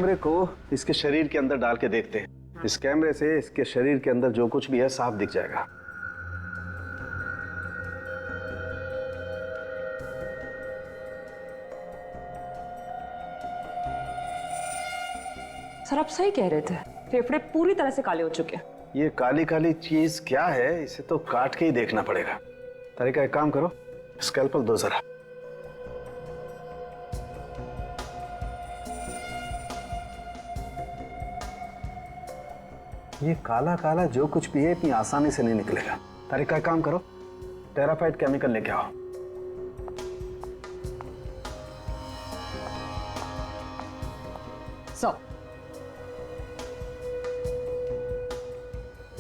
कैमरे को इसके शरीर के अंदर डाल के देखते हैं। इस कैमरे से इसके शरीर के अंदर जो कुछ भी है साफ दिख जाएगा। सर आप सही कह रहे थे, फेफड़े पूरी तरह से काले हो चुके हैं। ये काली काली चीज क्या है, इसे तो काट के ही देखना पड़ेगा। तारिका एक काम करो, स्कैल्पल दो जरा। ये काला काला जो कुछ भी है इतनी आसानी से नहीं निकलेगा। तारिका एक काम करो, टेराफाइट केमिकल लेके आओ।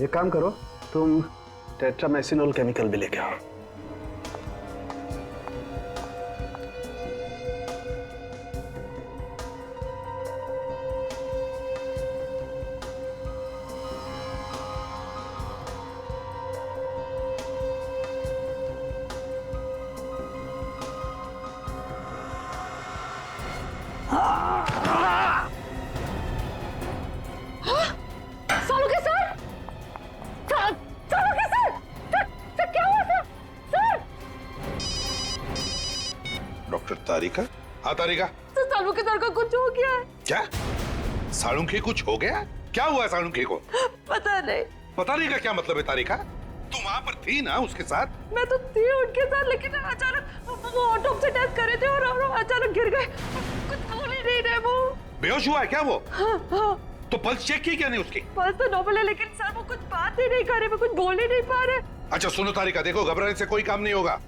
ये काम करो, तुम टेट्रामेसिनोल केमिकल भी लेके आओ। डॉक्टर तारिका? हाँ तारिका। तो सालुंखे सर का कुछ हो गया है। क्या? सालुंखे कुछ हो गया? क्या हुआ है सालुंखे को? पता नहीं। पता नहीं का क्या मतलब है तारिका? तुम वहाँ पर थी ना उसके साथ? मैं तो थी उनके साथ, लेकिन अचानक वो ऑटोप्सी टेस्ट कर रहे थे और अचानक गिर गए। कुछ बोल ही नहीं रहे वो। बेहोश हुआ है क्या वो? हाँ। तो पल्स चेक की क्या नहीं उसकी? पल्स तो नॉर्मल है, लेकिन सर वो कुछ बात ही नहीं कर रहे, वो कुछ बोल ही नहीं पा रहे। अच्छा सुनो तारिका, देखो घबराने से कोई काम नहीं होगा।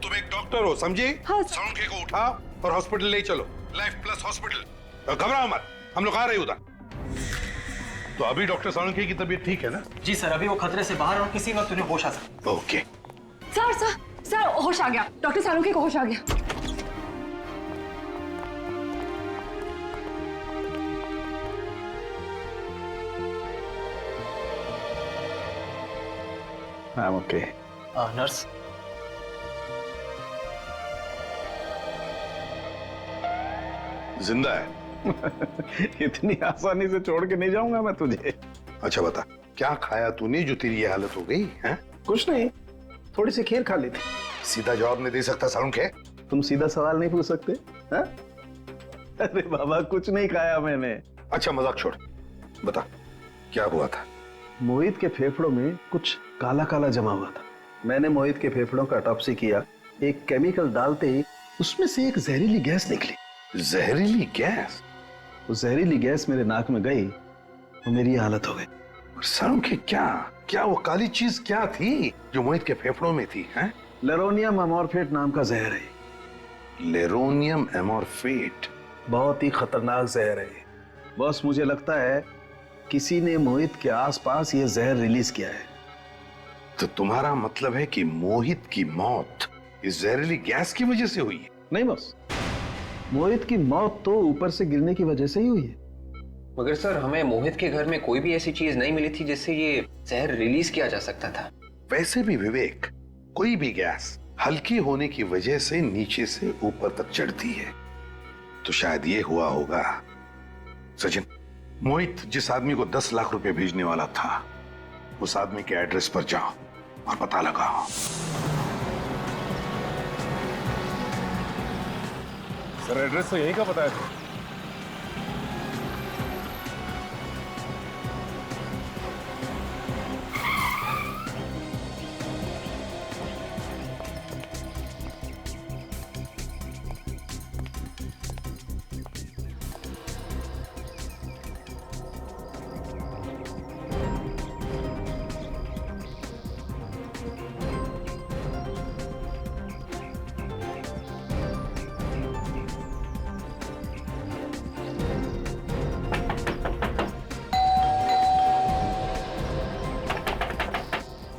तुम एक डॉक्टर हो, समझी? हाँ, सालुंखे को उठाओ और हॉस्पिटल ले चलो, लाइफ प्लस हॉस्पिटल। घबराओ मत, हम लोग आ रहे हैं उधर। तो अभी डॉक्टर सालुंखे की तबीयत ठीक है ना? जी सर, अभी वो खतरे से बाहर और किसी वक्त उन्हें होश आ सकता। ओके। सर होश आ गया, डॉक्टर सालुंखे को होश आ गया। ओके। नर्स। जिंदा है? इतनी आसानी से छोड़ के नहीं जाऊंगा मैं तुझे। अच्छा बता, क्या खाया तूने जो तेरी ये हालत हो गई है? कुछ नहीं, थोड़ी सी खीर खा ली थी। सीधा जवाब नहीं दे सकता सालुंखे? तुम सीधा सवाल नहीं पूछ सकते? हा? अरे बाबा कुछ नहीं खाया मैंने। अच्छा मजाक छोड़, बता क्या हुआ था? मोहित के फेफड़ों में कुछ काला काला जमा हुआ था। मैंने मोहित के फेफड़ों का ऑटोप्सी किया। एक केमिकल डालते ही उसमें से एक जहरीली गैस निकली। जहरीली गैस? वो जहरीली गैस मेरे नाक में गई तो मेरी हालत हो गई। सालुंखे क्या क्या वो काली चीज क्या थी जो मोहित के फेफड़ों में थी? हैं? लेरोनियम एमॉर्फेट नाम का जहर है। लेरोनियम एमॉर्फेट? बहुत ही खतरनाक जहर है बॉस। मुझे लगता है किसी ने मोहित के आसपास ये जहर रिलीज किया है। तो तुम्हारा मतलब है कि मोहित की मौत इस जहरीली गैस की वजह से हुई है? नहीं बॉस, मोहित की मौत तो ऊपर से गिरने की वजह से ही हुई है। मगर सर, हमें मोहित के घर में कोई भी ऐसी चीज नहीं मिली थी जिससे ये जहर रिलीज किया जा सकता था। वैसे भी विवेक, कोई भी गैस हल्की होने की वजह से नीचे से ऊपर तक चढ़ती है। तो शायद ये हुआ होगा। सचिन, मोहित जिस आदमी को 10 लाख रुपए भेजने वाला था, उस आदमी के एड्रेस पर जाओ और पता लगाओ। सर एड्रेस तो यहीं का पता है।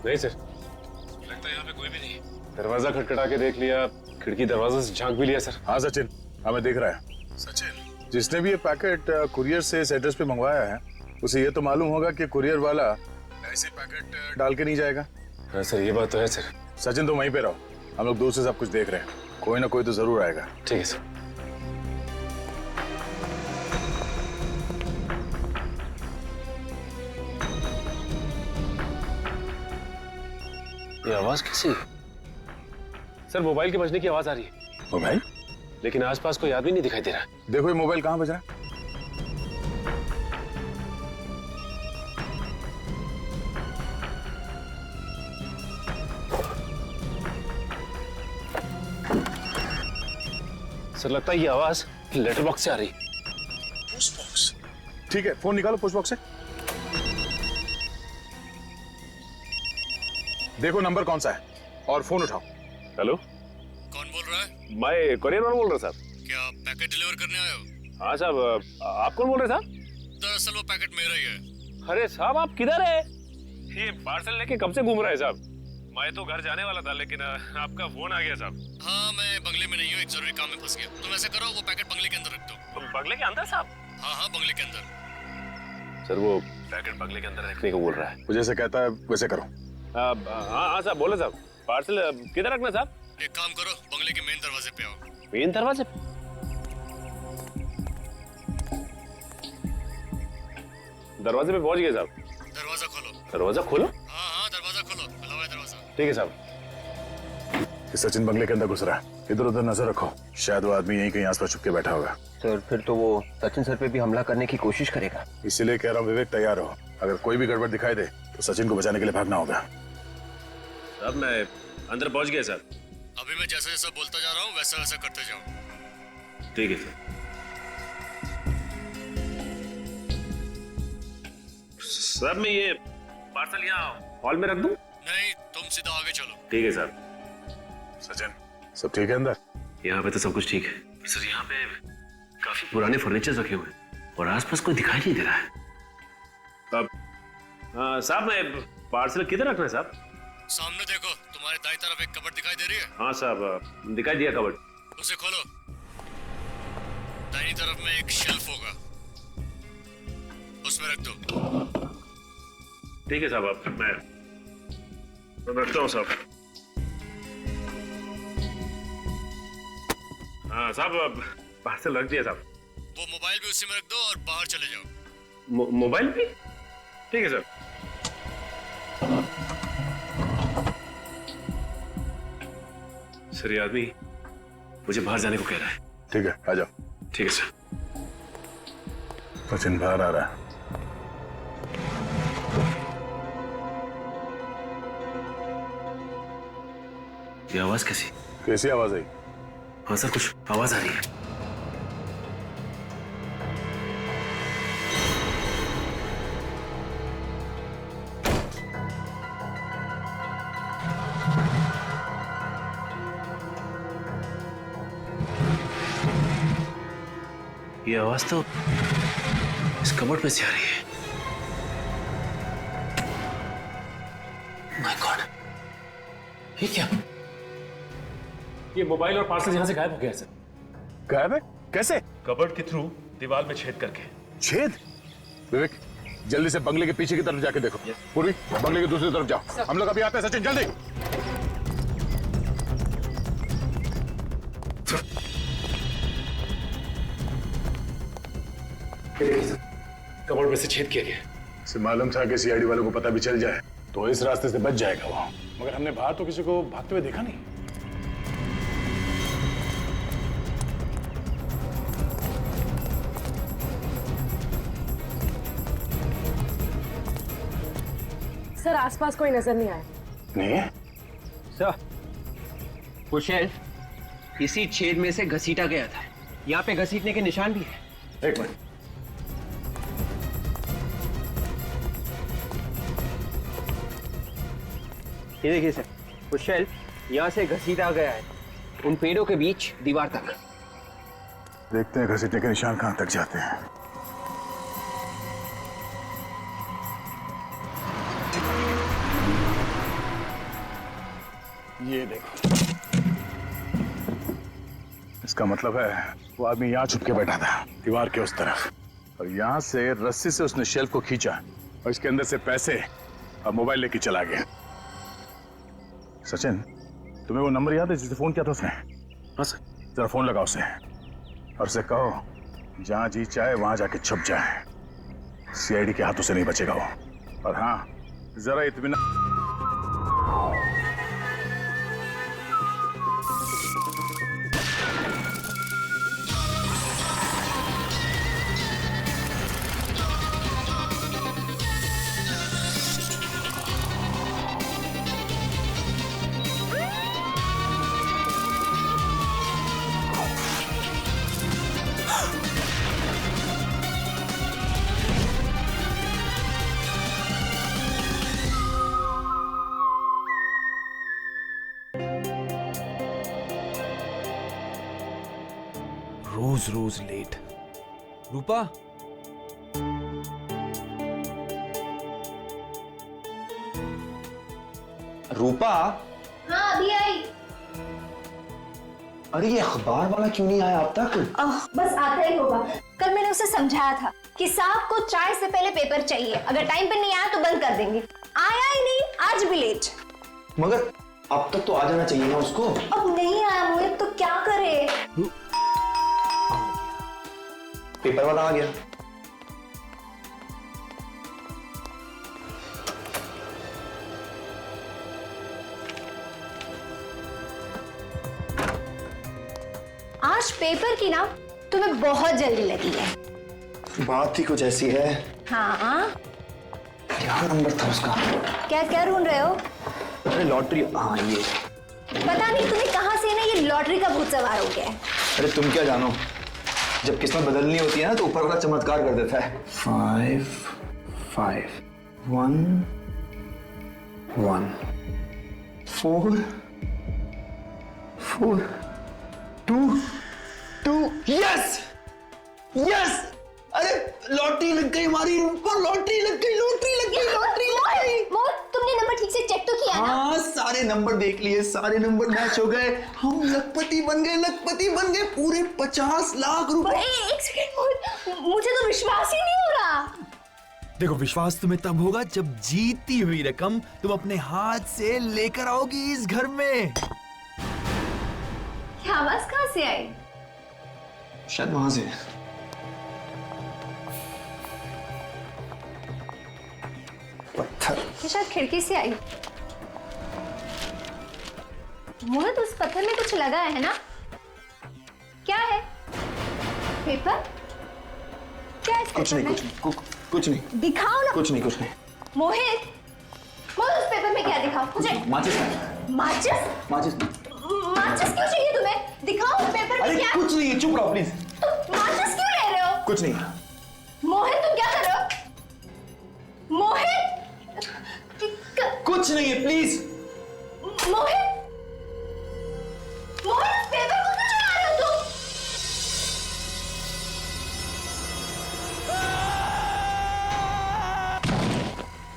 नहीं सर, लगता है यहाँ पे कोई भी नहीं। दरवाजा खटखटा के देख लिया, खिड़की दरवाजे से झांक भी लिया सर। हाँ सचिन, हमें दिख रहा है। सचिन, जिसने भी ये पैकेट कुरियर से इस एड्रेस पे मंगवाया है, उसे ये तो मालूम होगा कि कुरियर वाला ऐसे पैकेट डाल के नहीं जाएगा। हाँ सर, ये बात तो है सर। सचिन तुम वहीं पे रहो, हम लोग दूर से सब कुछ देख रहे हैं। कोई ना कोई तो जरूर आएगा। ठीक है सर। ये आवाज किसी? सर मोबाइल के बजने की आवाज आ रही है, मोबाइल? लेकिन आसपास कोई आदमी नहीं दिखाई दे रहा। देखो ये मोबाइल कहाँ बज रहा है? सर लगता है ये आवाज लेटर बॉक्स से आ रही। Post box? ठीक है, फोन निकालो पोस्ट बॉक्स से। देखो नंबर कौन सा है और फोन उठाओ। हेलो, कौन बोल रहा है? मैं कोरियर वाला बोल रहा साहब। क्या आप पैकेट डिलीवर करने आए हो? हाँ साहब, आप कौन बोल रहे साहब? दरअसल वो पैकेट मेरा ही है। अरे साहब आप किधर है? ये पार्सल लेके कब से घूम रहा है साहब? मैं तो घर जाने वाला था लेकिन आपका फोन आ गया साहब। हाँ मैं बंगले में नहीं हूँ, एक जरूरी काम में फंस गया। तुम ऐसा करो वो पैकेट बंगले के अंदर रख दो। बंगले के अंदर साहब? हाँ हाँ बंगले के अंदर। सर वो पैकेट बंगले के अंदर रखने को बोल रहा है। वो जैसे कहता है वैसे करो। हाँ हाँ साहब बोले साहब, पार्सल किधर रखना साहब? एक काम करो, बंगले के मेन दरवाजे पे आओ। मेन दरवाजे? दरवाजे पे पहुंच गए साहब। दरवाजा खोलो। दरवाजा खोलो? हाँ हाँ दरवाजा खोलो, खुला हुआ है दरवाजा। ठीक है साहब। ये सचिन बंगले के अंदर घुस रहा है, इधर उधर नजर रखो, शायद वो आदमी यहीं कहीं आसपास छुप के बैठा होगा। सर फिर तो वो सचिन सर पे भी हमला करने की कोशिश करेगा। इसीलिए कह रहा हूँ विवेक तैयार हो, अगर कोई भी गड़बड़ दिखाई दे तो सचिन को बचाने के लिए भागना होगा। साहब मैं अंदर पहुंच गया सर। अभी मैं जैसा जैसा बोलता जा रहा हूँ वैसा वैसा करते जाओ। ठीक है सर। सर मैं ये पार्सल यहाँ हॉल में रख दूं? नहीं तुम सीधा आगे चलो। ठीक है सर। सचिन सब ठीक है अंदर? यहाँ पे तो सब कुछ ठीक है सर। यहाँ पे काफी पुराने फर्नीचर रखे हुए हैं और आसपास कोई दिखाई नहीं दे रहा है। अब साहब मैं पार्सल किधर रखना है साहब? सामने देखो, तुम्हारे दाईं तरफ एक कबर्ड दिखाई दे रही है? हाँ साहब दिखाई दिया कबर्ड। उसे खोलो। दाहिनी तरफ में एक शेल्फ होगा, उसमें रख दो। ठीक है साहब, अब मैं रखता हूँ साहब। हाँ साहब पार्सल रख दिया साहब। वो मोबाइल भी उसी में रख दो और बाहर चले जाओ। मोबाइल भी? ठीक है सर। सर ये आदमी मुझे बाहर जाने को कह रहा है। ठीक है आ जाओ। ठीक है सर। सचिन बाहर आ रहा है। ये आवाज कैसी? कैसी आवाज आई? हाँ सर कुछ आवाज आ रही है। ये आवाज तो इस कबर्ड में से आ रही है। माय गॉड, ये क्या? ये मोबाइल और पार्सल यहां से गायब हो गया सर। गायब है? कैसे? कबर्ड के थ्रू दीवार में छेद करके। छेद? विवेक जल्दी से बंगले के पीछे की तरफ जाके देखो। पूर्वी बंगले की दूसरी तरफ जाओ, हम लोग अभी आते हैं। सचिन जल्दी। कबर्ड में से छेद किया गया। इसे मालूम था कि सीआईडी वालों को पता भी चल जाए तो इस रास्ते से बच जाएगा वो, मगर हमने बाहर तो किसी को भागते हुए देखा नहीं। सर आसपास कोई नजर नहीं आया। नहीं है? सर वो शेल्फ इसी छेद में से घसीटा गया था। यहाँ पे घसीटने के निशान भी है। एक मिनट। ये देखिए सर, वो शेल्फ यहाँ से घसीटा गया है उन पेड़ों के बीच दीवार तक। देखते हैं घसीटने के निशान कहां तक जाते हैं। ये देखो, इसका मतलब है वो आदमी यहाँ छुप के बैठा था दीवार के उस तरफ, और यहाँ से रस्सी से उसने शेल्फ को खींचा और इसके अंदर से पैसे और मोबाइल लेके चला गया। सचिन तुम्हें वो नंबर याद है जिससे फोन किया था उसने? हाँ सर। जरा फोन लगाओ उसे और उसे कहो जहां जी चाहे वहां जाके छुप जाए, सीआईडी के हाथों से नहीं बचेगा वो। और हाँ जरा इत्मीनान रोज लेट। रूपा, रूपा। हाँ अभी आई। अरे ये अखबार वाला क्यों नहीं आया अब तक? बस आता ही होगा। कल मैंने उसे समझाया था कि साहब को चाय से पहले पेपर चाहिए, अगर टाइम पे नहीं आया तो बंद कर देंगे। आया ही नहीं, आज भी लेट। मगर अब तक तो आ जाना चाहिए ना उसको। अब नहीं आया मोहित तो क्या करे? पेपर वाला आ गया। आज पेपर की ना तुम्हें बहुत जल्दी लगी है। बात ही कुछ ऐसी है। हाँ, क्या नंबर था उसका? क्या क्या ढूंढ रहे हो? अरे लॉटरी। हाँ ये। पता नहीं तुम्हें कहाँ से ना ये लॉटरी का भूत सवार हो गया है। अरे तुम क्या जानो, जब किस्मत बदलनी होती है ना तो ऊपर वाला चमत्कार कर देता है। 5 5 1 1 4 4 2 2। Yes yes! अरे लॉटरी लग गई हमारी ऊपर, लॉटरी लग गई, लॉटरी लग गई, लॉटरी लग गई। मोहित, तुमने नंबर ठीक से चेक तो किया ना? हाँ सारे नंबर देख लिए, सारे नंबर मैच हो गए, हम लखपति बन गए, लखपति बन गए, पूरे 50 लाख रुपए। एक सेकंड मोहित, मुझे तो विश्वास ही नहीं हो रहा। देखो विश्वास तुम्हें तब होगा जब जीती हुई रकम तुम अपने हाथ से लेकर आओगी इस घर में। क्या आवाज कहाँ से आई? शायद वहां से। पत्थर। ये शायद खिड़की से आई। मोहित, उस पत्थर में कुछ लगा है ना? क्या है? पेपर? क्या है? कुछ नहीं, कुछ नहीं, कुछ नहीं। दिखाओ ना। कुछ नहीं, कुछ नहीं। मोहित, उस पेपर में क्या दिखाओ मुझे? माचिस। माचिस? माचिस। माचिस क्यों चाहिए तुम्हें? दिखाओ उस पेपर में अरे क्या? कुछ नहीं है, चुप रहो प्लीज। तुम माचिस क्यों ले रहे हो? कुछ नहीं। मोहित, तुम क्या कर रहे हो? मोहित, कुछ नहीं है, प्लीज। मोहित, मोहित, पेपर को क्यों चुरा रहे हो तुम?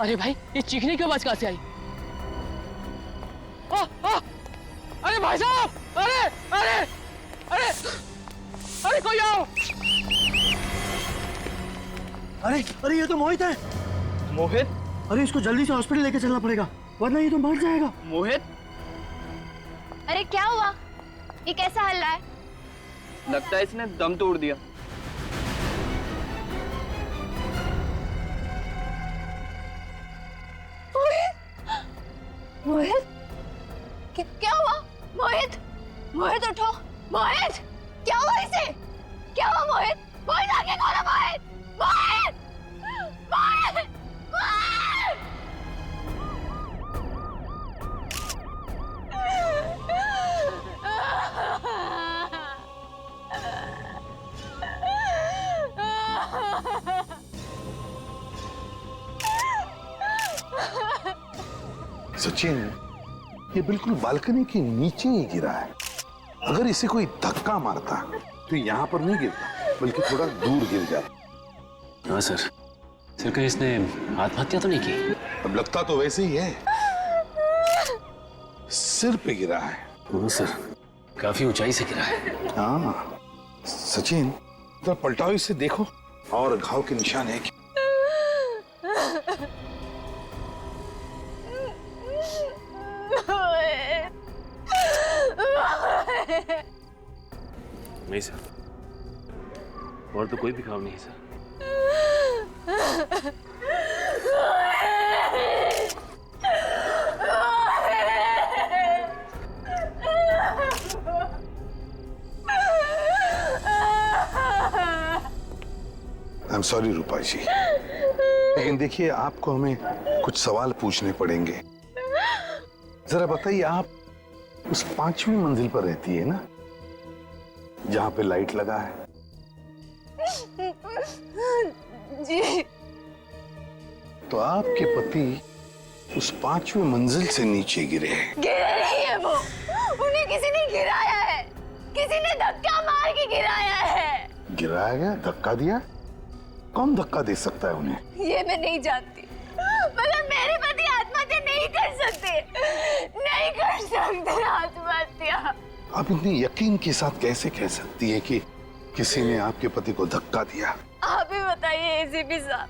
अरे भाई, ये चीखने की आवाज कहां से आई? अरे भाई साहब! अरे अरे अरे अरे कोई आओ! अरे अरे ये तो मोहित है। मोहित? अरे इसको जल्दी से हॉस्पिटल लेके चलना पड़ेगा, वरना ये तो मर जाएगा। मोहित? अरे क्या हुआ? ये कैसा हल रहा है? लगता है इसने दम तोड़ दिया। मोहित, क्या हुआ? मोहित, मोहित उठो। मोहित, क्या हुआ इसे? क्या हुआ मोहित? मोहित आगे कौन है? मोहित, मोहित, मोहित, मोहित! सचिन, ये बिल्कुल बालकनी के नीचे ही गिरा है। अगर इसे कोई धक्का मारता तो यहाँ पर नहीं गिरता, बल्कि थोड़ा दूर गिर जाता। हाँ सर, सर कहीं इसने आत्महत्या तो नहीं की? अब लगता तो वैसे ही है, सिर पे गिरा है। हाँ सर, काफी ऊंचाई से गिरा है। हाँ सचिन, तो पलटाओ इसे, देखो और घाव के निशान है क्या? नहीं सर, और तो कोई भी घाव नहीं है सर। आई एम सॉरी रूपा जी, लेकिन देखिए आपको हमें कुछ सवाल पूछने पड़ेंगे। जरा बताइए, आप उस 5वीं मंजिल पर रहती है ना, जहां पे लाइट लगा है? जी। तो आपके पति उस 5वीं मंजिल से नीचे गिरे हैं। गिरा नहीं है वो, उन्हें किसी ने गिराया है। किसी ने धक्का मार के गिराया है। गिराया गया? धक्का दिया? कौन धक्का दे सकता है उन्हें? ये मैं नहीं जानती, मगर मेरे पति आत्महत्या नहीं कर सकते, नहीं कर सकते आत्महत्या। आप इतनी यकीन के साथ कैसे कह सकती है कि किसी ने आपके पति को धक्का दिया? आप ही बताइए एसीपी साहब,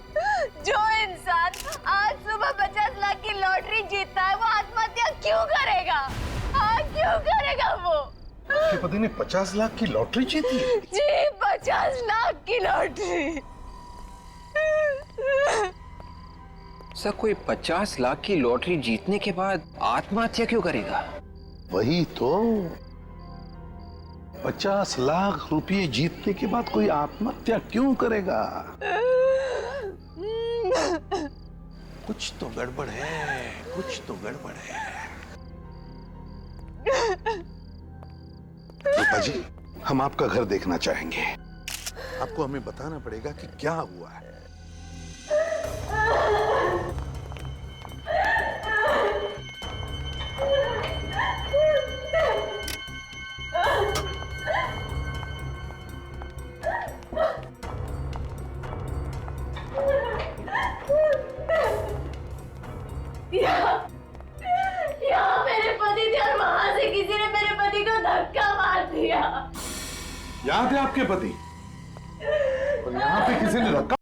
जो इंसान आज सुबह 50 लाख की लॉटरी जीतता है वो आत्महत्या क्यों करेगा? हाँ, क्यों करेगा वो? आपके पति ने 50 लाख की लॉटरी जीती है? जी, 50 लाख की लॉटरी। सर, कोई 50 लाख की लॉटरी जीतने के बाद आत्महत्या क्यों करेगा? वही तो, 50 लाख रुपए जीतने के बाद कोई आत्महत्या क्यों करेगा? कुछ तो गड़बड़ है, कुछ तो गड़बड़ है। रूपा जी, हम आपका घर देखना चाहेंगे। आपको हमें बताना पड़ेगा कि क्या हुआ है। यहाँ मेरे पति थे और वहां से किसी ने मेरे पति को धक्का मार दिया। यहाँ थे आपके पति और यहाँ पे किसी ने धक्का?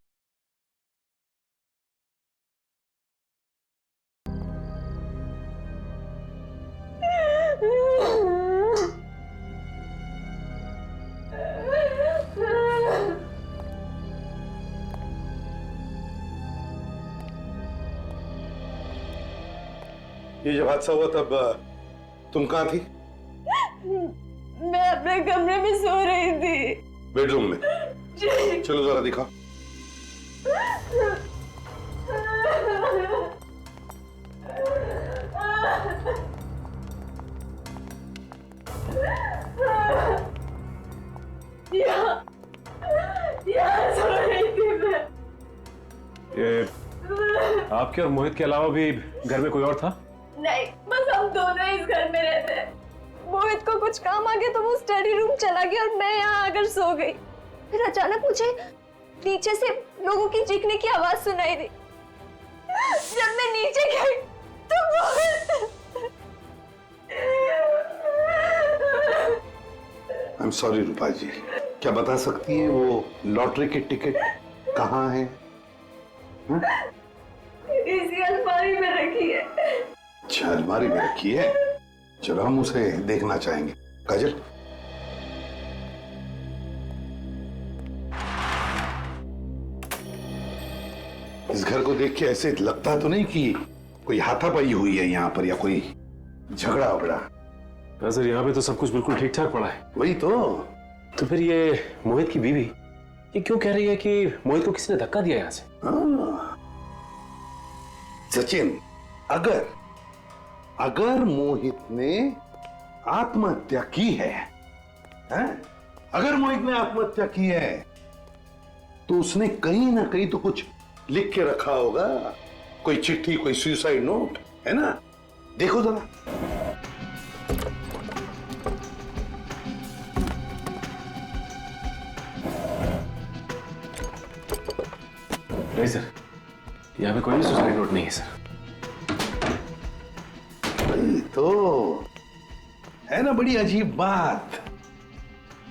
ये जब हादसा हुआ तब तुम कहाँ थी? मैं अपने कमरे में सो रही थी। बेडरूम में? चलो जरा दिखाओ। यहाँ सो रही थी मैं। ये आपके और मोहित के अलावा भी घर में कोई और था? नहीं, बस हम दोनों इस घर में रहते हैं। मोहित को कुछ काम आ गया तो वो स्टडी रूम चला गया और मैं यहाँ आकर सो गई। फिर अचानक मुझे नीचे से लोगों की चीखने की आवाज सुनाई दी। जब मैं नीचे गई तो मोहित। आई एम सॉरी रूपा जी, क्या बता सकती है वो लॉटरी की टिकट कहाँ है? इसी अलमारी में रखी है। अच्छा, अलमारी में रखी है। चलो हम उसे देखना चाहेंगे। काजल, इस घर को देख के ऐसे लगता तो नहीं कि कोई हाथापाई हुई है यहाँ पर या कोई झगड़ा वगड़ा? सर, यहाँ पे तो सब कुछ बिल्कुल ठीक ठाक पड़ा है। वही तो फिर ये मोहित की बीवी ये क्यों कह रही है कि मोहित को किसी ने धक्का दिया यहाँ से? सचिन, अगर मोहित ने आत्महत्या की है, अगर मोहित ने आत्महत्या की है तो उसने कहीं ना कहीं तो कुछ लिख के रखा होगा, कोई चिट्ठी, कोई सुसाइड नोट, है ना? देखो जरा। नहीं सर, यहाँ पे कोई भी सुसाइड नोट नहीं है सर। तो है ना बड़ी अजीब बात।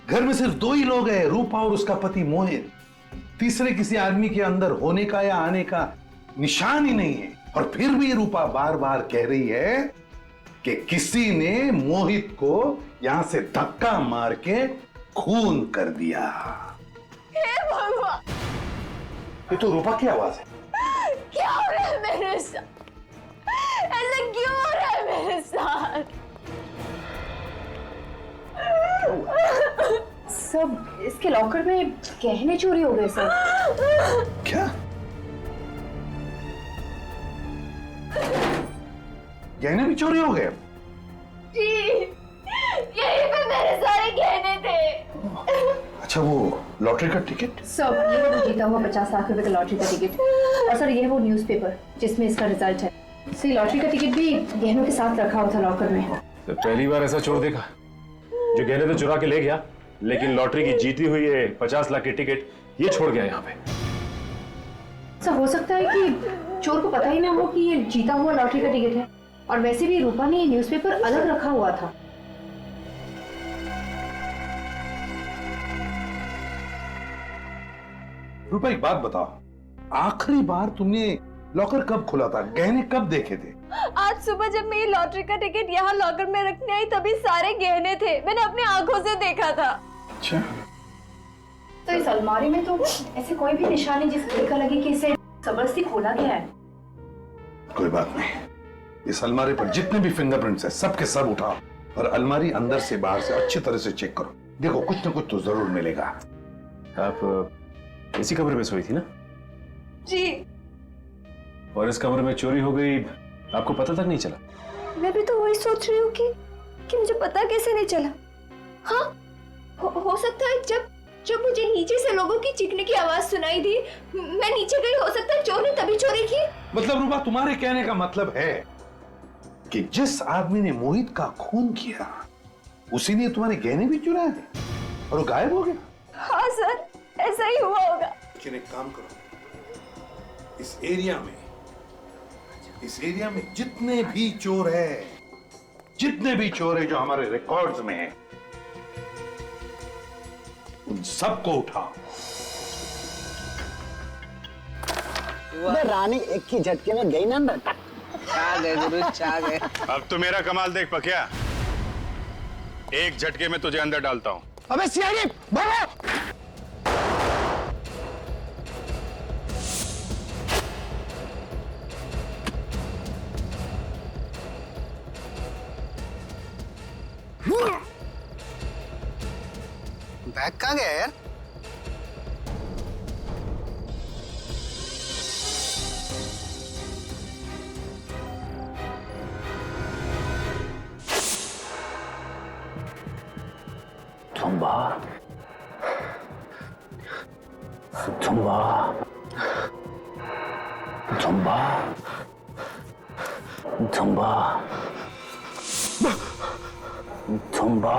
घर में सिर्फ दो ही लोग हैं, रूपा और उसका पति मोहित। तीसरे किसी आदमी के अंदर होने का या आने का निशान ही नहीं है। और फिर भी रूपा बार बार कह रही है कि किसी ने मोहित को यहां से धक्का मार के खून कर दिया। हे भगवान, ये तो रूपा की आवाज है। क्या हो रहा है मेरे साथ? ऐसा क्यों हो रहा है मेरे साथ? सब इसके लॉकर में गहने चोरी हो गए सर। क्या? गहने भी चोरी हो गए? जी, यहीं पे मेरे सारे गहने थे। अच्छा, वो लॉटरी का टिकट? सर, ये है वो जीता हुआ 50 लाख रुपए का लॉटरी का टिकट। और सर, ये है वो न्यूज़पेपर जिसमें इसका रिजल्ट है। सर, लॉटरी का टिकट भी गहनों के साथ रखा हुआ था लॉकर में। तो पहली बार ऐसा चोर देखा। जो गहने तो चुरा के ले गया, लेकिन लॉटरी की जीती हुई ये 50 लाख की टिकट ये छोड़ गया यहाँ पे। ऐसा हो सकता है कि चोर को पता ही ना हो कि ये जीता हुआ लॉटरी का टिकट है, और वैसे भी रूपा ने ये न्यूज़पेपर अलग रखा हुआ था। रूपा एक बात बताओ, आखिरी बार तुमने लॉकर कब खुला था? गहने कब देखे थे? आज सुबह जब मैं ये लॉटरी का टिकट यहाँ लॉकर में रखने आई तभी सारे गहने थे, मैंने अपनी आंखों से देखा था। अच्छा, तो इस अलमारी में तो ऐसे कोई भी निशानी जिससे देखा लगे कि इसे जबरदस्ती खोला गया है। कोई बात नहीं, इस अलमारी पर जितने भी फिंगरप्रिंट्स हैं सब के सब उठाओ और अलमारी अंदर से बाहर से अच्छी तरह से चेक करो। देखो कुछ ना कुछ तो जरूर मिलेगा। आप इसी कमरे में सोई थी ना? जी। और इस कमरे में चोरी हो गई, आपको पता तक नहीं चला? मैं भी तो वही सोच रही हूँ कि मुझे पता कैसे नहीं चला। हाँ, हो सकता है जब मुझे नीचे से लोगों की चीखने की आवाज सुनाई दी, मैं नीचे गई, हो सकता है चोर ने तभी चोरी की। मतलब रूपा, तुम्हारे कहने का मतलब है कि जिस आदमी ने मोहित का खून किया उसी ने तुम्हारे गहने भी चुराए और वो गायब हो गया? हाँ सर, ऐसा ही हुआ होगा। लेकिन एक काम करो, इस एरिया में जितने भी चोर है जो हमारे रिकॉर्ड्स में हैं, उन सबको उठाओ। रानी एक ही झटके में गई ना अंदर। छा गए गुरु, छा गए। अब तो मेरा कमाल देख पकिया, एक झटके में तुझे अंदर डालता हूं। अबे सियारी भागो! बैग कहाँ गया यार? Tumba. Tumba. Tumba. Tumba. Tumba.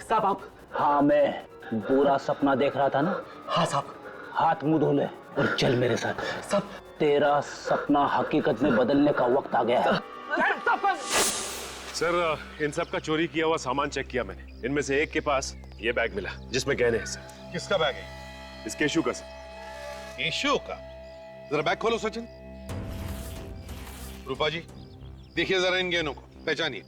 साहब आप? हाँ, मैं बुरा सपना देख रहा था ना। हाँ साहब। हाथ मुंह धो ले और चल मेरे साथ। सब तेरा सपना हकीकत में बदलने का वक्त आ गया है। सर, इन सब का चोरी किया हुआ सामान चेक किया मैंने। इनमें से एक के पास ये बैग मिला जिसमें गहने हैं सर। किसका बैग है? इस केशु का सर। केशु का? जरा बैग खोलो सचिन। रूपा जी, देखिए जरा इन गहनों को, पहचानिए।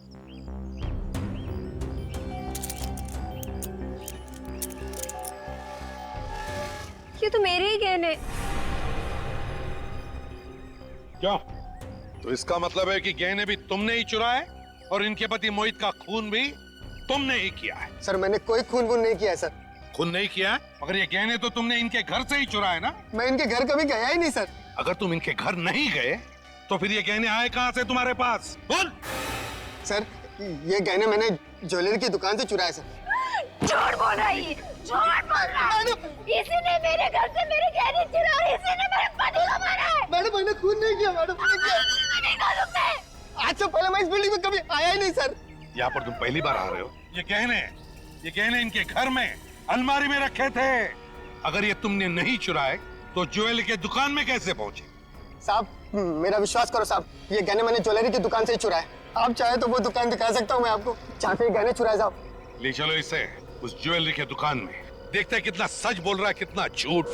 ये तो मेरे ही गहने। क्यों? तो इसका मतलब है कि गहने भी तुमने ही चुराए और इनके पति मोहित का खून भी तुमने ही किया है। सर मैंने कोई खून वून नहीं किया है सर। खून नहीं किया है? मगर ये गहने तो तुमने इनके घर से ही चुराए ना? मैं इनके घर कभी गया ही नहीं सर। अगर तुम इनके घर नहीं गए तो फिर ये गहने आए कहां से तुम्हारे पास? बोल। सर ये गहने मैंने ज्वेलरी की दुकान से चुराए सर। झूठ बोल रही है, झूठ बोल रहा है। इसी ने मेरे घर से मेरे गहने चुराए, इसी ने मेरे पति को मारा है। मैडम मैंने खून नहीं किया मैडम। आज से पहले मैं इस बिल्डिंग में कभी आया ही नहीं सर। यहाँ पर तुम पहली बार आ रहे हो। ये गहने इनके घर में अलमारी में रखे थे। अगर ये तुमने नहीं चुराए तो ज्वेलरी के दुकान में कैसे पहुंचे? साहब मेरा विश्वास करो साहब, ये गहने मैंने ज्वेलरी की दुकान से ही चुराए। आप चाहे तो वो दुकान दिखा सकता हूँ मैं आपको, जहाँ पे गहने चुराए साहब। ले चलो इसे उस ज्वेलरी के दुकान में, देखते हैं कितना सच बोल रहा है कितना झूठ।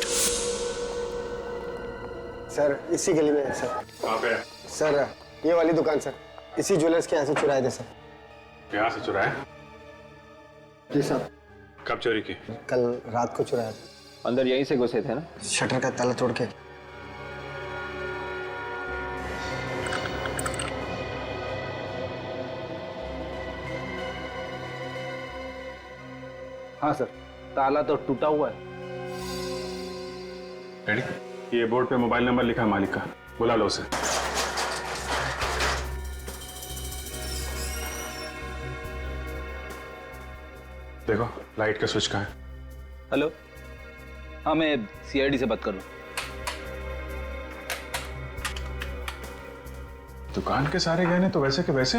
सर इसी गली में है सर। कहाँ पे? सर ये वाली दुकान सर, इसी ज्वेलर्स के यहाँ से चुराए थे सर। यहाँ से चुराए? जी साहब। कब चोरी की? कल रात को चुराया था। अंदर यहीं से घुसे थे ना? शटर का ताला तोड़ के। हाँ सर, ताला तो टूटा हुआ है। रेडी? ये बोर्ड पे मोबाइल नंबर लिखा है मालिक का, बुला लो उसे। देखो लाइट का स्विच कहाँ है? हेलो, हाँ मैं सीआईडी से बात कर रहा हूँ। दुकान के सारे गहने तो वैसे के वैसे।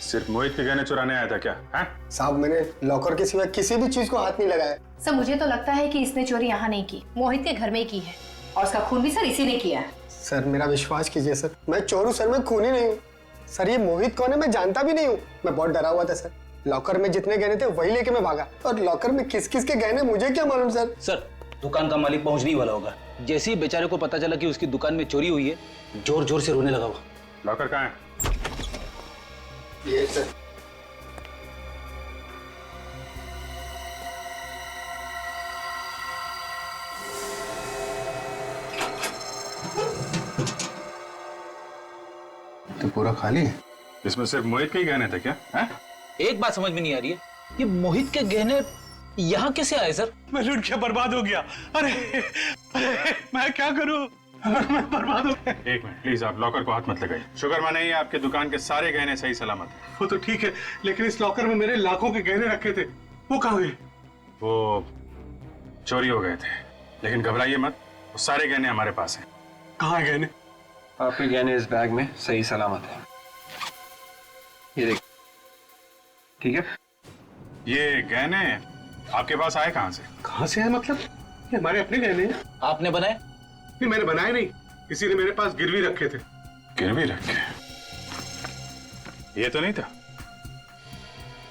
सिर्फ मोहित के गहने चुराने आया था क्या? हाँ? साहब मैंने लॉकर के सिवा किसी भी चीज को हाथ नहीं लगाया। सर मुझे तो लगता है कि इसने चोरी यहाँ नहीं की, मोहित के घर में ही की है, और उसका खून भी सर इसी ने किया है। सर मेरा विश्वास कीजिए सर, मैं चोर हूँ सर, मैं खूनी नहीं हूँ। सर ये मोहित कौन है मैं जानता भी नहीं हूँ। मैं बहुत डरा हुआ था सर, लॉकर में जितने गहने थे वही लेके मैं भागा, और लॉकर में किस किस के गहने मुझे क्या मालूम सर। सर दुकान का मालिक पहुंचने ही वाला होगा। जैसे ही बेचारे को पता चला कि उसकी दुकान में चोरी हुई है, जोर जोर से रोने लगा वो। लॉकर कहाँ है? ये सर। तो पूरा खाली है? इसमें सिर्फ मोहित के ही गहने थे क्या? है? एक बात समझ में नहीं आ रही है, ये मोहित के गहने यहाँ कैसे आए सर? मैं लूट के बर्बाद हो गया। अरे मैं क्या करूं? मैं बर्बाद हो गया। एक मिनट प्लीज, आप लॉकर को हाथ मत लगाइए। शुक्र माने ही आपके दुकान के सारे गहने सही सलामत हैं। वो तो ठीक है, लेकिन इस लॉकर में मेरे लाखों के गहने रखे थे, वो कहाँ गए? वो चोरी हो गए थे, लेकिन घबराइए मत, वो सारे गहने हमारे पास हैं। कहाँ है गहने? आपके गहने इस बैग में सही सलामत है, ये देख। ठीक है, ये गहने आपके पास आए कहाँ से? कहाँ से है मतलब? ये हमारे अपने गहने हैं। आपने बनाए? नहीं मैंने बनाए नहीं, किसी ने मेरे पास गिरवी रखे थे। गिरवी रखे? ये तो नहीं था।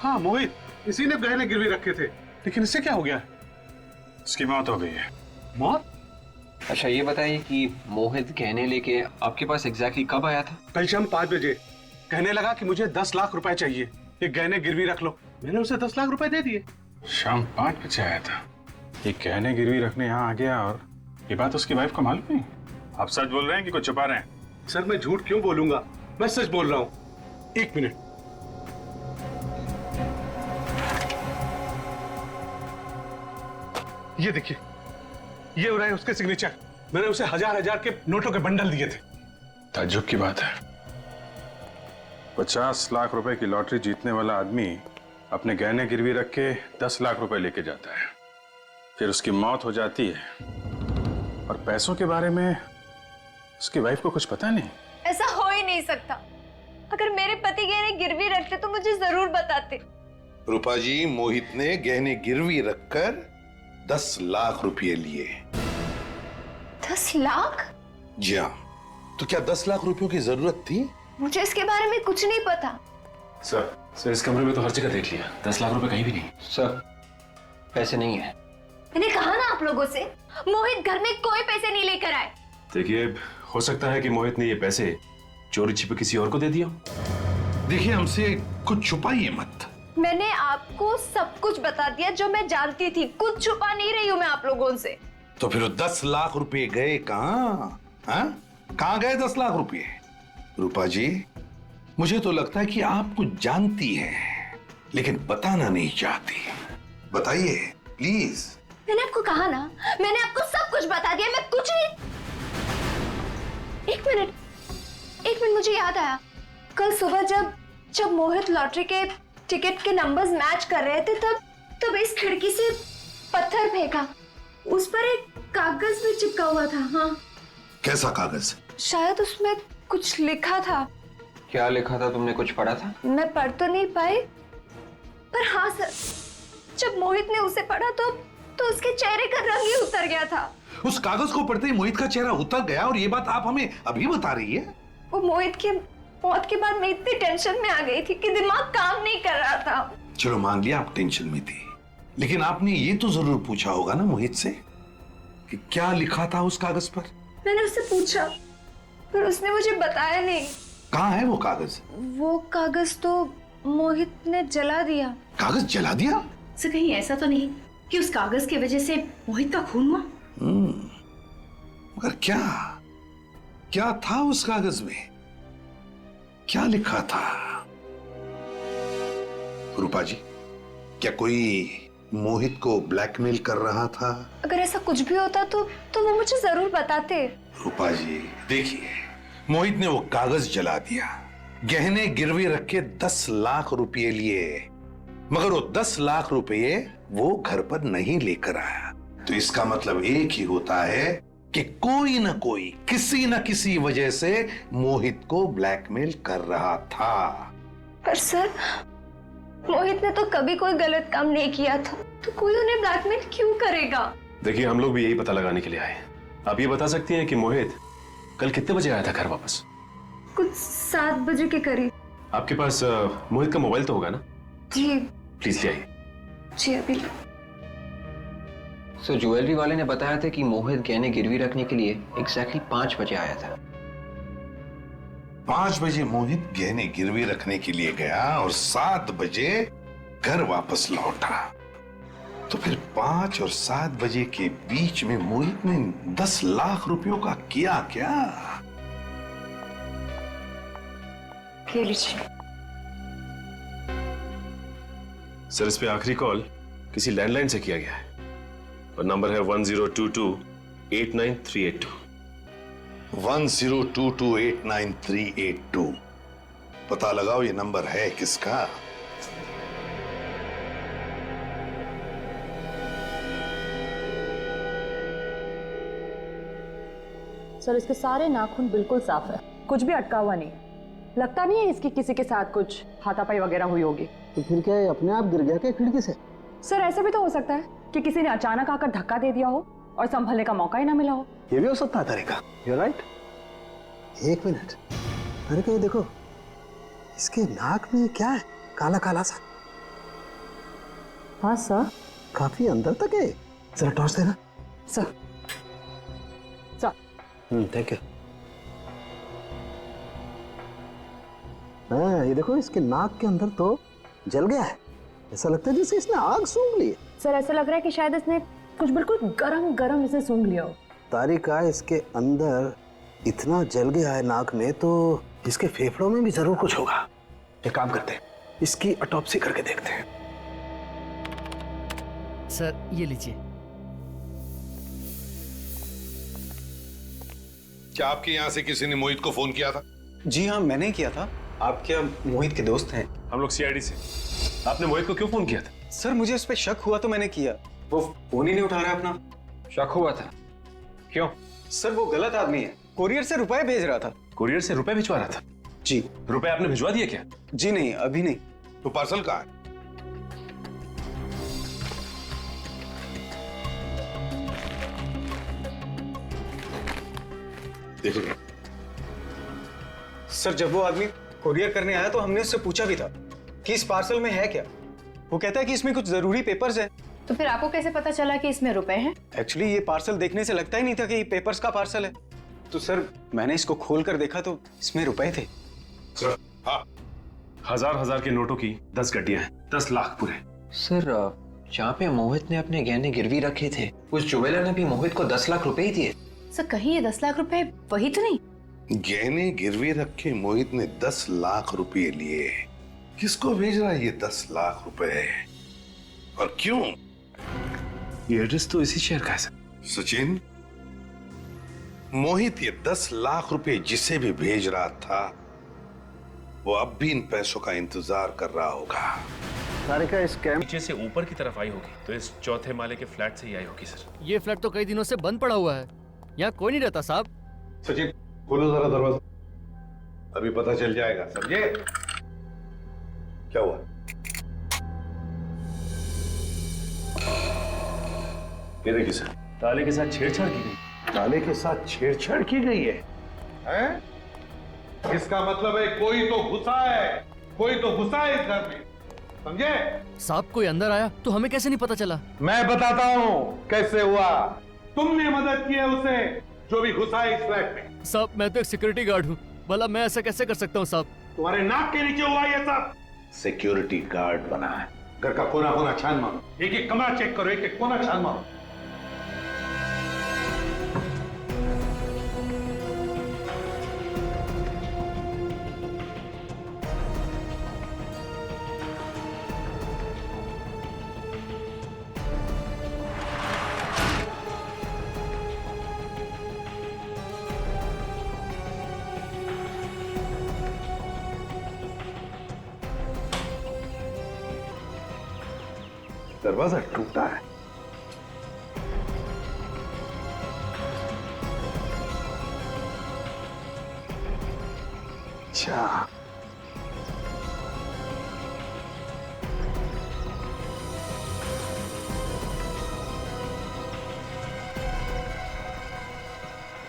हाँ मोहित, इसी ने गहने गिरवी रखे थे, लेकिन इससे क्या हो गया? उसकी मौत हो गई है। मौत? अच्छा ये बताइए कि मोहित गहने लेके आपके पास एग्जैक्टली कब आया था? कल शाम 5 बजे। कहने लगा कि मुझे 10 लाख रुपए चाहिए, ये गहने गिरवी रख लो। मैंने उसे 10 लाख रुपए दे दिए। शाम 5 बजे आया था, ये गहने गिरवी रखने यहाँ आ गया, और ये बात उसकी वाइफ को मालूम नहीं? आप सच बोल रहे हैं कि कुछ छुपा रहे हैं? सर मैं झूठ क्यों बोलूंगा, मैं सच बोल रहा हूँ। 1 मिनट। ये देखिए, ये हो रहा है उसके सिग्नेचर। मैंने उसे हजार के नोटों के बंडल दिए थे। ताज्जुब की बात है, 50 लाख रुपए की लॉटरी जीतने वाला आदमी अपने गहने गिरवी रख के 10 लाख रुपए लेके जाता है, फिर उसकी मौत हो जाती है, और पैसों के बारे में उसकी वाइफ को कुछ पता नहीं। ऐसा हो ही नहीं सकता। अगर मेरे पति गहने गिरवी रखते तो मुझे जरूर बताते। रूपा जी, मोहित ने गहने गिरवी रखकर 10 लाख रुपए लिए। 10 लाख? जी हाँ। तो क्या 10 लाख रुपयों की जरूरत थी? मुझे इसके बारे में कुछ नहीं पता। सर इस कमरे में तो हर जगह देख लिया, 10 लाख रुपए कहीं भी नहीं। सर पैसे नहीं है। मैंने कहा ना आप लोगों से, मोहित घर में कोई पैसे नहीं लेकर आए। देखिए, हो सकता है कि मोहित ने ये पैसे चोरी छिपे किसी और को दे दिया। देखिए, हमसे कुछ छुपाइए मत। मैंने आपको सब कुछ बता दिया जो मैं जानती थी, कुछ छुपा नहीं रही हूँ मैं आप लोगों से। तो फिर 10 लाख रुपए गए कहाँ? हाँ? कहाँ गए 10 लाख रुपए? रूपा जी, मुझे तो लगता है कि आप कुछ जानती हैं, लेकिन बताना नहीं चाहती। बताइए प्लीज। मैंने आपको कहा ना, मैंने आपको सब कुछ बता दिया, मैं कुछ नहीं। एक मिनट, मुझे याद आया। कल सुबह जब मोहित लॉटरी के टिकट के नंबर्स मैच कर रहे थे, तब इस खिड़की से पत्थर फेंका, उस पर एक कागज भी चिपका हुआ था। हाँ। कैसा कागज? शायद उसमें कुछ लिखा था। क्या लिखा था? तुमने कुछ पढ़ा था? मैं पढ़ तो नहीं पाई, पर हाँ सर, जब मोहित ने उसे पढ़ा तो उसके चेहरे का रंग ही उतर गया था। उस कागज को पढ़ते ही मोहित का चेहरा उतर गया, और ये बात आप हमें अभी बता रही है? वो मोहित की मौत के बाद मैं इतनी टेंशन में आ गई थी कि दिमाग काम नहीं कर रहा था। चलो मान लिया आप टेंशन में थी, लेकिन आपने ये तो जरूर पूछा होगा ना मोहित से कि क्या लिखा था उस कागज पर? मैंने उससे पूछा, पर उसने मुझे बताया नहीं। कहाँ है वो कागज? वो कागज तो मोहित ने जला दिया। कागज जला दिया? सर कहीं ऐसा तो नहीं कि उस कागज की वजह से मोहित का खून हुआ? मगर क्या था उस कागज में? क्या लिखा था? रूपा जी, क्या कोई मोहित को ब्लैकमेल कर रहा था? अगर ऐसा कुछ भी होता तो वो मुझे जरूर बताते। रूपा जी देखिए, मोहित ने वो कागज जला दिया, गहने गिरवी रख के 10 लाख रुपए लिए, मगर वो 10 लाख रुपए वो घर पर नहीं लेकर आया। तो इसका मतलब एक ही होता है कि कोई ना कोई किसी न किसी वजह से मोहित को ब्लैकमेल कर रहा था। पर सर, मोहित ने तो कभी कोई गलत काम नहीं किया था, तो कोई उन्हें ब्लैकमेल क्यों करेगा? देखिए, हम लोग भी यही पता लगाने के लिए आए हैं। आप ये बता सकती हैं कि मोहित कल कितने बजे आया था घर वापस? कुछ 7 बजे के करीब। आपके पास मोहित का मोबाइल तो होगा ना? जी। प्लीज ले आइए। जी अभी। सो ज्वेलरी वाले ने बताया था कि मोहित गहने गिरवी रखने के लिए एग्जैक्टली 5 बजे आया था। 5 बजे मोहित गहने गिरवी रखने के लिए गया और 7 बजे घर वापस लौटा। तो फिर 5 और 7 बजे के बीच में मोहित ने 10 लाख रुपयों का किया क्या? ये लीजिए। सर, इस पे आखिरी कॉल किसी लैंडलाइन से किया गया है और नंबर है 1022-89382। 1022-89382। पता लगाओ ये नंबर है किसका? सर, इसके सारे नाखून बिल्कुल साफ है, कुछ भी अटका हुआ नहीं। लगता नहीं है इसकी किसी के साथ कुछ हाथापाई वगैरह हुई होगी। तो फिर क्या है, अपने आप गिर गया क्या खिड़की से? सर, ऐसा भी तो हो सकता है कि किसी ने अचानक आकर धक्का दे दिया हो और संभलने का मौका ही ना मिला हो। ये भी हो सकता है तरीका। You right. एक मिनट, तरीका ये देखो, इसके नाक में क्या है? काला काला सा। हाँ सर। काफी अंदर तक है। जरा टॉर्च देना। सर। सर। Thank you. हाँ, ये देखो, इसके नाक के अंदर तो जल गया है। ऐसा लगता है जैसे इसने आग सूंघ ली है। सर, ऐसा लग रहा है कि शायद इसने कुछ बिल्कुल गरम गरम इसे सूंघ लिया हो। तारिका, इसके अंदर इतना जल गया है नाक में, तो इसके फेफड़ों में भी जरूर कुछ होगा। एक काम करते हैं, इसकी ऑटोप्सी करके देखते हैं। सर, ये लीजिए। क्या आपके यहाँ से किसी ने मोहित को फोन किया था? जी हाँ, मैंने किया था। आप क्या मोहित के दोस्त हैं? हम लोग सीआईडी से। आपने मोहित को क्यों फोन किया था? सर, मुझे उस पर शक हुआ तो मैंने किया। वो फोन ही नहीं उठा रहा है अपना। शक हुआ था? क्यों? सर, वो गलत आदमी है। कोरियर से रुपए भेज रहा था। कुरियर से रुपए भिजवा रहा था? जी। रुपए आपने भिजवा दिए क्या? जी नहीं, अभी नहीं। तो पार्सल कहाँ है? देखो सर, जब वो आदमी कोरियर करने आया तो हमने उससे पूछा भी था कि इस पार्सल में है क्या। वो कहता है कि इसमें कुछ जरूरी पेपर्स हैं। तो फिर आपको कैसे पता चला कि इसमें रुपए हैं? एक्चुअली ये पार्सल देखने से लगता ही नहीं था कि ये पेपर्स का पार्सल है। तो सर, मैंने इसको खोल कर देखा तो इसमें रुपए थे। सर, हाँ। हजार के नोटों की 10 गड्डियां हैं, 10 लाख पूरे। सर, जहाँ पे मोहित ने अपने गहने गिरवी रखे थे, उस ज्वेलर ने भी मोहित को 10 लाख रुपए ही दिए। सर, कहीं ये 10 लाख रुपए वही तो नहीं? गहने गिरवी रखे मोहित ने 10 लाख रुपए लिए। किसको भेज रहा है ये 10 लाख रुपए और क्यों? ये एड्रेस तो इसी शहर का है सर। सचिन, मोहित ये 10 लाख रुपए जिसे भी भेज रहा था, वो अब भी इन पैसों का इंतजार कर रहा होगा। तारिका, इस कैम नीचे से ऊपर की तरफ आई होगी, तो इस चौथे माले के फ्लैट से ही आई होगी सर। ये फ्लैट तो कई दिनों से बंद पड़ा हुआ है, यहाँ कोई नहीं रहता साहब। सचिन, खोलो जरा दरवाजा, अभी पता चल जाएगा। समझे? क्या हुआ? ये देखिए सर, ताले के साथ छेड़छाड़ की गई। ताले के साथ छेड़छाड़ की गई है? हैं? इसका मतलब है कोई तो घुसा है, कोई तो घुसा है इस घर में। समझे? साहब, कोई अंदर आया तो हमें कैसे नहीं पता चला? मैं बताता हूँ कैसे हुआ। तुमने मदद की है उसे जो भी घुसा है इस फ्लैट में। साहब, मैं तो एक सिक्योरिटी गार्ड हूँ, भला मैं ऐसा कैसे कर सकता हूँ साहब? तुम्हारे नाक के नीचे हुआ ये सब। सिक्योरिटी गार्ड बना है। घर का कोना कोना छान मारो, एक एक कमरा चेक करो, एक एक कोना छान मारो। दरवाजा टूटा है। अच्छा,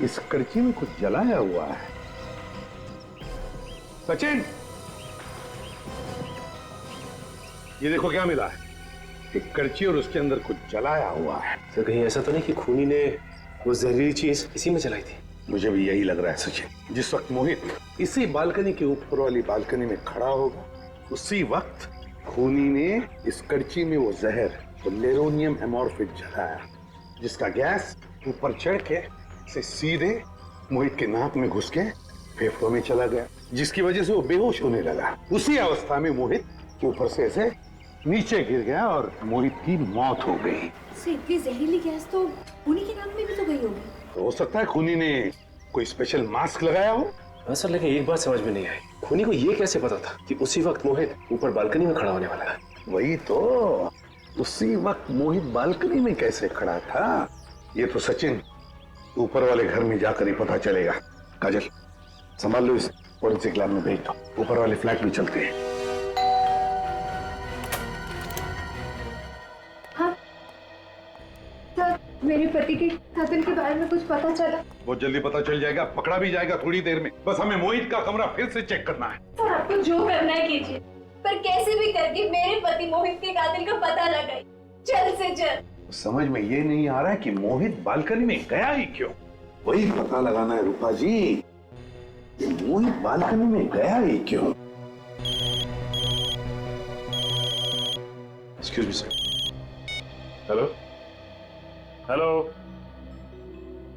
इस कड़ची में कुछ जलाया हुआ है। सचिन, ये देखो क्या मिला है। एक कड़ची और उसके अंदर कुछ जलाया हुआ है। सर कहीं ऐसा तो नहीं कि खूनी ने वो जहरीली चीज इसी में जलाई थी? मुझे भी यही लग रहा है सचिन। जिस वक्त मोहित इसी बालकनी के ऊपर वाली बालकनी में खड़ा होगा, उसी वक्त खूनी ने इस कड़ची में वो जहर, वो लेरोनियम एमोर्फिक जलाया, जिसका गैस ऊपर चढ़ के से सीधे मोहित के नाक में घुस के फेफड़ों में चला गया, जिसकी वजह से वो बेहोश होने लगा। उसी अवस्था में मोहित ऊपर से ऐसे नीचे गिर गया और मोहित की मौत हो गई। इतनी जहरीली गैस तो उन्हीं के नाक में भी तो गई होगी। तो हो सकता है खूनी ने कोई स्पेशल मास्क लगाया हो। हाँ सर, लेकिन एक बात समझ में नहीं आई, खूनी को ये कैसे पता था कि उसी वक्त मोहित ऊपर बालकनी में खड़ा होने वाला है? वही तो, उसी वक्त मोहित बालकनी में कैसे खड़ा था, ये तो सचिन ऊपर वाले घर में जाकर ही पता चलेगा। काजल, संभाल लो, इस फोरेंसिक लैब में भेज दो, ऊपर वाले फ्लैट में चलते हैं। मेरे पति के कत्ल के बारे में कुछ पता चला? बहुत जल्दी पता चल जाएगा, पकड़ा भी जाएगा थोड़ी देर में। बस हमें मोहित का कमरा फिर से चेक करना है। सर आपको जो करना है कीजिए, पर कैसे भी करके मेरे पति मोहित के कातिल का पता लगाइए, जल्द से जल्द। समझ में ये नहीं आ रहा है कि मोहित बालकनी में गया ही क्यों। वही पता लगाना है रूपा जी, कि मोहित बालकनी में गया ही क्यों। Excuse me sir. Hello hello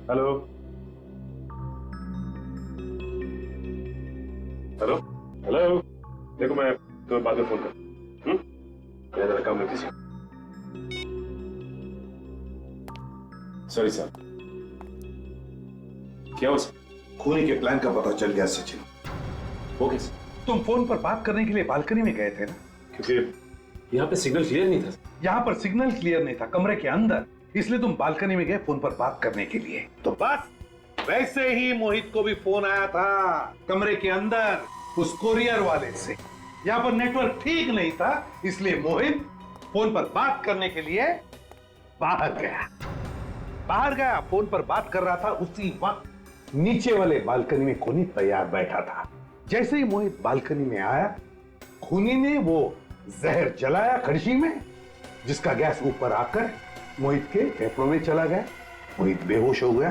hello hello hello, देखो मैं तुम्हें बाद में फोन कर। मैं जरा काम में बिजी। Sorry sir. क्या हुआ सर? खूनी के प्लान का पता चल गया सचिन। वो कैसे? तुम फोन पर बात करने के लिए बालकनी में गए थे ना? क्योंकि यहाँ पे सिग्नल क्लियर नहीं था। यहाँ पर सिग्नल क्लियर नहीं था, कमरे के अंदर, इसलिए तुम बालकनी में गए फोन पर बात करने के लिए। तो बस वैसे ही मोहित को भी फोन आया था कमरे के अंदर उस कोरियर वाले से। यहाँ पर नेटवर्क ठीक नहीं था, इसलिए मोहित फोन पर बात करने के लिए बाहर गया। फोन पर बात कर रहा था, उसी वक्त नीचे वाले बालकनी में खूनी तैयार बैठा था। जैसे ही मोहित बालकनी में आया, खूनी ने वो जहर जलाया कड़छी में, जिसका गैस ऊपर आकर मोहित के फेफड़ों में चला गया। मोहित बेहोश हो गया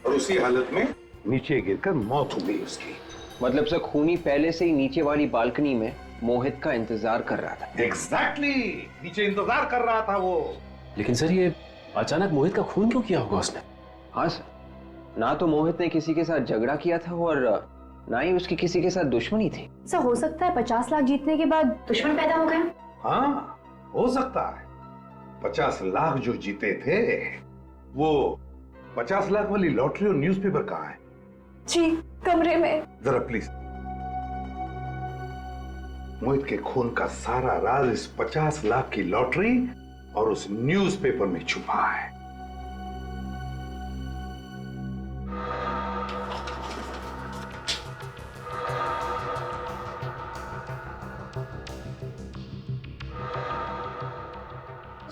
और उसी हालत में नीचे गिरकर मौत हो गई उसकी। मतलब सर खूनी पहले से ही नीचे वाली बालकनी में मोहित का इंतजार कर रहा था। एग्जैक्टली, नीचे इंतजार कर रहा था वो। लेकिन सर ये अचानक मोहित का खून क्यों किया होगा उसने? हाँ सर, ना तो मोहित ने किसी के साथ झगड़ा किया था और ना ही उसकी किसी के साथ दुश्मनी थी। सर हो सकता है 50 लाख जीतने के बाद दुश्मन पैदा हो गया। हाँ हो सकता है। 50 लाख जो जीते थे, वो 50 लाख वाली लॉटरी और न्यूज़पेपर कहाँ है? जी कमरे में। जरा प्लीज। मोहित के खून का सारा राज इस 50 लाख की लॉटरी और उस न्यूज़पेपर में छुपा है।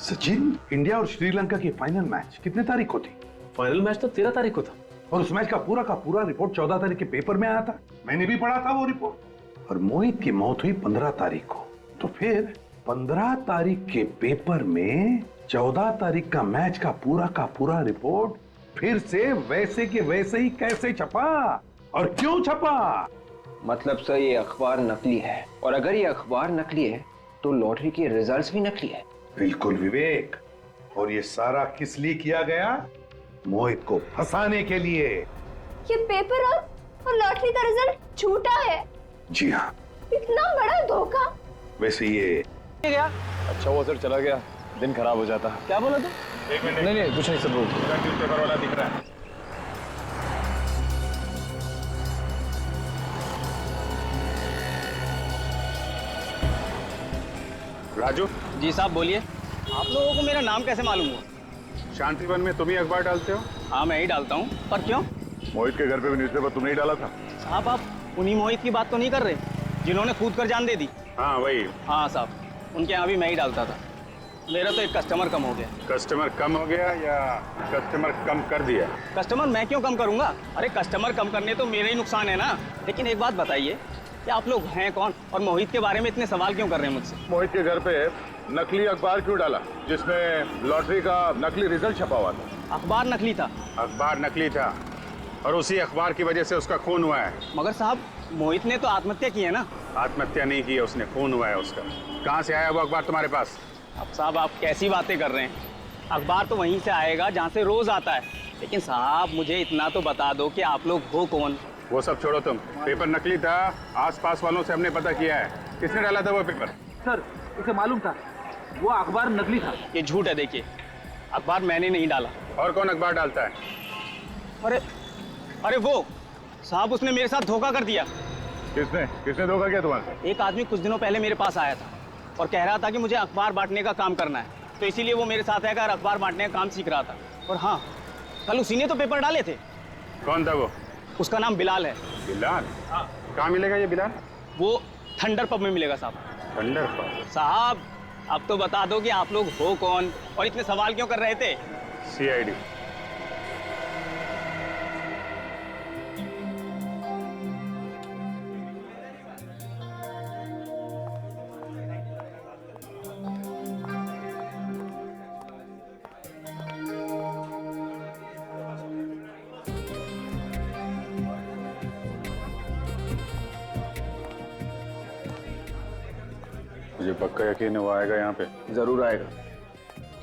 सचिन, इंडिया और श्रीलंका की फाइनल मैच कितने तारीख को थी? फाइनल मैच तो 13 तारीख को था। और उस मैच का पूरा रिपोर्ट 14 तारीख के पेपर में आया था। मैंने भी पढ़ा था वो रिपोर्ट। और मोहित की मौत हुई 15 तारीख को। तो फिर 15 तारीख के पेपर में 14 तारीख का मैच का पूरा रिपोर्ट फिर से वैसे के वैसे ही कैसे छपा और क्यों छपा? मतलब सर ये अखबार नकली है, और अगर ये अखबार नकली है तो लॉटरी के रिजल्ट्स भी नकली है। बिल्कुल विवेक। और ये सारा किस लिए किया गया? मोहित को फंसाने के लिए। ये पेपर और लॉटरी का रिजल्ट झूठा है। जी हाँ। इतना बड़ा धोखा। वैसे ये गया। अच्छा वो सर चला गया, दिन खराब हो जाता। क्या बोला तू? एक मिनट। नहीं कुछ नहीं सब लोग। न्यूज़पेपर वाला दिख रहा है। राजू जी साहब बोलिए। आप लोगों को मेरा नाम कैसे मालूम हुआ? शांतिवन में तुम ही अखबार डालते हो? हाँ मैं ही डालता हूँ, पर क्यों? मोहित के घर पे भी न्यूज़पेपर तुमने ही डाला था। साहब आप उन्हीं मोहित की बात तो नहीं कर रहे जिन्होंने कूद कर जान दे दी? हाँ वही। हाँ साहब, उनके यहाँ भी मैं ही डालता था। मेरा तो एक कस्टमर कम हो गया। कस्टमर कम हो गया या कस्टमर कम कर दिया? कस्टमर मैं क्यों कम करूंगा? अरे कस्टमर कम करने तो मेरा ही नुकसान है ना। लेकिन एक बात बताइए कि आप लोग हैं कौन और मोहित के बारे में इतने सवाल क्यों कर रहे हैं मुझसे? मोहित के घर पे नकली अखबार क्यों डाला जिसमें लॉटरी का नकली रिजल्ट छपा हुआ था? अखबार नकली था। अखबार नकली था और उसी अखबार की वजह से उसका खून हुआ है। मगर साहब मोहित ने तो आत्महत्या की है ना। आत्महत्या नहीं की है उसने, खून हुआ है उसका। कहाँ से आया वो अखबार तुम्हारे पास? अब साहब आप कैसी बातें कर रहे हैं? अखबार तो वहीं से आएगा जहाँ से रोज आता है। लेकिन साहब मुझे इतना तो बता दो कि आप लोग हो कौन? वो सब छोड़ो तुम, पेपर नकली था, आसपास वालों से हमने पता किया है। किसने डाला था वो पेपर? सर इसे मालूम था वो अखबार नकली था। ये झूठ है, देखिए अखबार मैंने नहीं डाला। और कौन अखबार डालता है? अरे वो साहब उसने मेरे साथ धोखा कर दिया। किसने धोखा किया तुम्हारे? एक आदमी कुछ दिनों पहले मेरे पास आया था और कह रहा था कि मुझे अखबार बांटने का काम करना है, तो इसीलिए वो मेरे साथ आकर अखबार बांटने का काम सीख रहा था। और हाँ, कल उसी ने तो पेपर डाले थे। कौन था वो? उसका नाम बिलाल है। बिलाल? कहाँ मिलेगा ये बिलाल? वो थंडर पब में मिलेगा साहब। Thunder pub? साहब अब तो बता दो कि आप लोग हो कौन और इतने सवाल क्यों कर रहे थे? CID। मुझे पक्का यकीन है वो आएगा यहाँ पे। जरूर आएगा।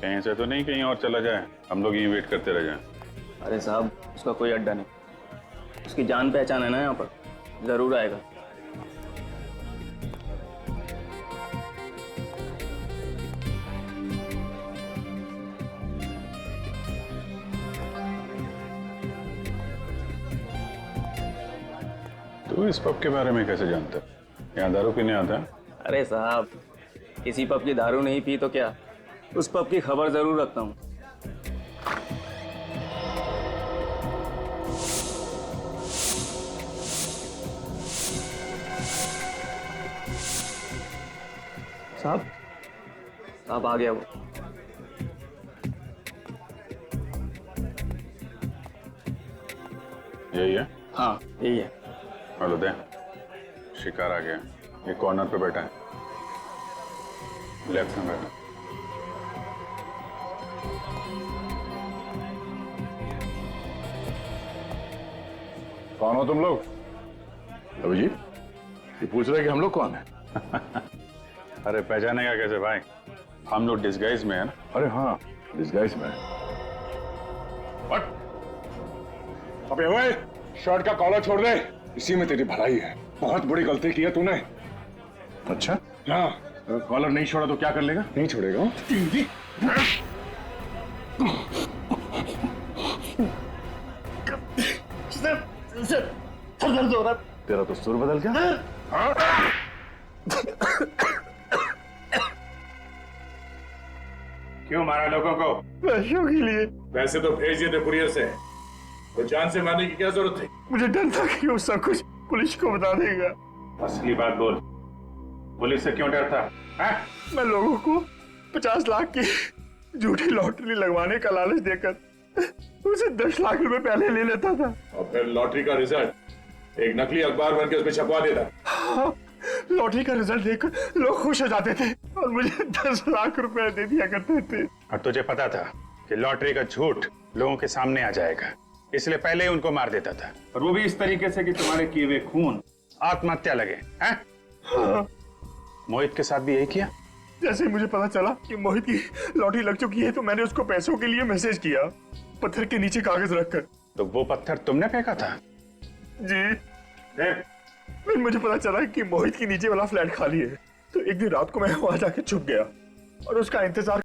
कहीं से तो नहीं कहीं और चला जाए, हम लोग यहीं वेट करते रह जाएं। अरे साहब उसका कोई अड्डा नहीं, उसकी जान पहचान है ना यहाँ पर, जरूर आएगा। तू इस पब के बारे में कैसे जानता है? यहाँ दारू पीने आता है? अरे साहब किसी पब की दारू नहीं पी तो क्या, उस पब की खबर जरूर रखता हूँ। साहब आ गया वो। यही है? हाँ यही है। हेलो दे, शिकार आ गया। ये कॉर्नर पे बैठा है, लेफ्ट में बैठा। कौन हो तुम लोग? अभिजीत, ये पूछ रहे कि हम लोग कौन है? अरे पहचानेगा कैसे भाई, हम लोग डिस्गाइज में है ना। अरे हाँ, डिस्गाइज में। अबे ओए, शर्ट का कॉलर छोड़ दे, इसी में तेरी भलाई है। बहुत बड़ी गलती की है तूने। अच्छा? हाँ। अगर कॉलर नहीं छोड़ा तो क्या कर लेगा? नहीं छोड़ेगा। सर दर्द हो रहा है। तेरा तो सुर बदल गया। क्यों मारा लोगों को? पैसों के लिए। वैसे तो भेज दिए थे कुरियर से, तो जान से मारने की क्या जरूरत थी? मुझे डर था कि वो सब कुछ पुलिस को बता देगा। असली बात बोल, पुलिस से क्यों डरता है? मैं लोगों को 50 लाख की झूठी लॉटरी लगवाने का लालच देकर उसे 10 लाख रुपए पहले ले लेता था और फिर लॉटरी का रिजल्ट एक नकली अखबार बनकर उसमें छपवा देता। हाँ, लॉटरी का रिजल्ट देखकर लोग खुश हो जाते थे और मुझे 10 लाख रुपए दे दिया करते थे। और तुझे पता था कि लॉटरी का झूठ लोगों के सामने आ जाएगा, इसलिए पहले ही उनको मार देता था, और वो भी इस तरीके से कि तुम्हारे किए हुए खून आत्महत्या लगे। हैं? हाँ। मोहित के साथ भी यही किया? जैसे ही मुझे पता चला कि मोहित की लॉटरी लग चुकी है तो मैंने उसको पैसों के लिए मैसेज किया, पत्थर के नीचे कागज रखकर। तो वो पत्थर तुमने फेंका था? जी। फिर मुझे पता चला कि मोहित के नीचे वाला फ्लैट खाली है, तो एक दिन रात को मैं वहां जाके छुप गया और उसका इंतजार